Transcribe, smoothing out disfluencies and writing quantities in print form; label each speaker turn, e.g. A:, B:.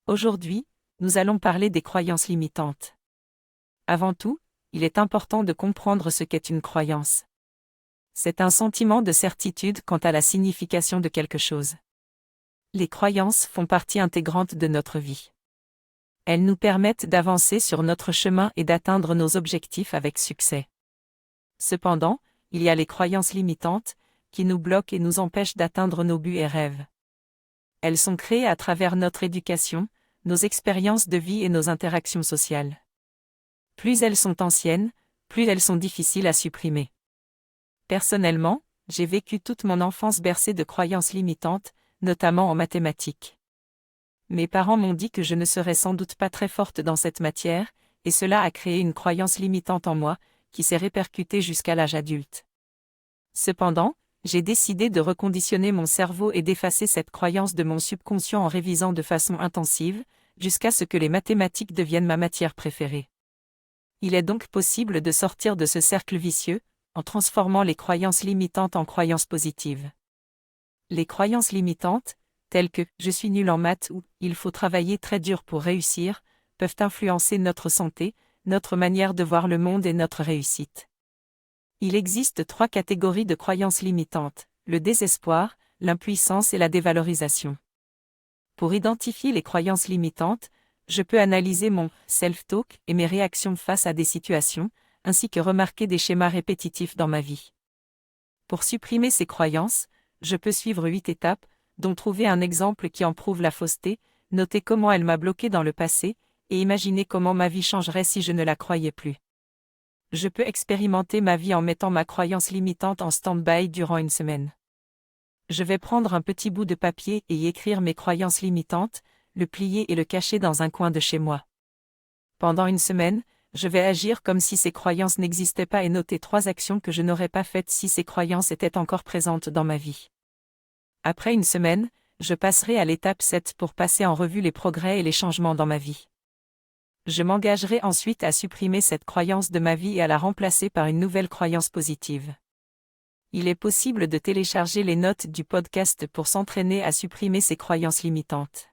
A: Aujourd'hui, nous allons parler des croyances limitantes. Avant tout, il est important de comprendre ce qu'est une croyance. C'est un sentiment de certitude quant à la signification de quelque chose. Les croyances font partie intégrante de notre vie. Elles nous permettent d'avancer sur notre chemin et d'atteindre nos objectifs avec succès. Cependant, il y a les croyances limitantes, qui nous bloquent et nous empêchent d'atteindre nos buts et rêves. Elles sont créées à travers notre éducation, nos expériences de vie et nos interactions sociales. Plus elles sont anciennes, plus elles sont difficiles à supprimer. Personnellement, j'ai vécu toute mon enfance bercée de croyances limitantes, notamment en mathématiques. Mes parents m'ont dit que je ne serais sans doute pas très forte dans cette matière, et cela a créé une croyance limitante en moi, qui s'est répercutée jusqu'à l'âge adulte. Cependant, j'ai décidé de reconditionner mon cerveau et d'effacer cette croyance de mon subconscient en révisant de façon intensive, jusqu'à ce que les mathématiques deviennent ma matière préférée. Il est donc possible de sortir de ce cercle vicieux, en transformant les croyances limitantes en croyances positives. Les croyances limitantes, telles que « je suis nul en maths » ou « il faut travailler très dur pour réussir », peuvent influencer notre santé, notre manière de voir le monde et notre réussite. Il existe 3 catégories de croyances limitantes, le désespoir, l'impuissance et la dévalorisation. Pour identifier les croyances limitantes, je peux analyser mon self-talk et mes réactions face à des situations, ainsi que remarquer des schémas répétitifs dans ma vie. Pour supprimer ces croyances, je peux suivre 8 étapes, dont trouver un exemple qui en prouve la fausseté, noter comment elle m'a bloqué dans le passé, et imaginer comment ma vie changerait si je ne la croyais plus. Je peux expérimenter ma vie en mettant ma croyance limitante en stand-by durant une semaine. Je vais prendre un petit bout de papier et y écrire mes croyances limitantes, le plier et le cacher dans un coin de chez moi. Pendant une semaine, je vais agir comme si ces croyances n'existaient pas et noter 3 actions que je n'aurais pas faites si ces croyances étaient encore présentes dans ma vie. Après une semaine, je passerai à l'étape 7 pour passer en revue les progrès et les changements dans ma vie. Je m'engagerai ensuite à supprimer cette croyance de ma vie et à la remplacer par une nouvelle croyance positive. Il est possible de télécharger les notes du podcast pour s'entraîner à supprimer ces croyances limitantes.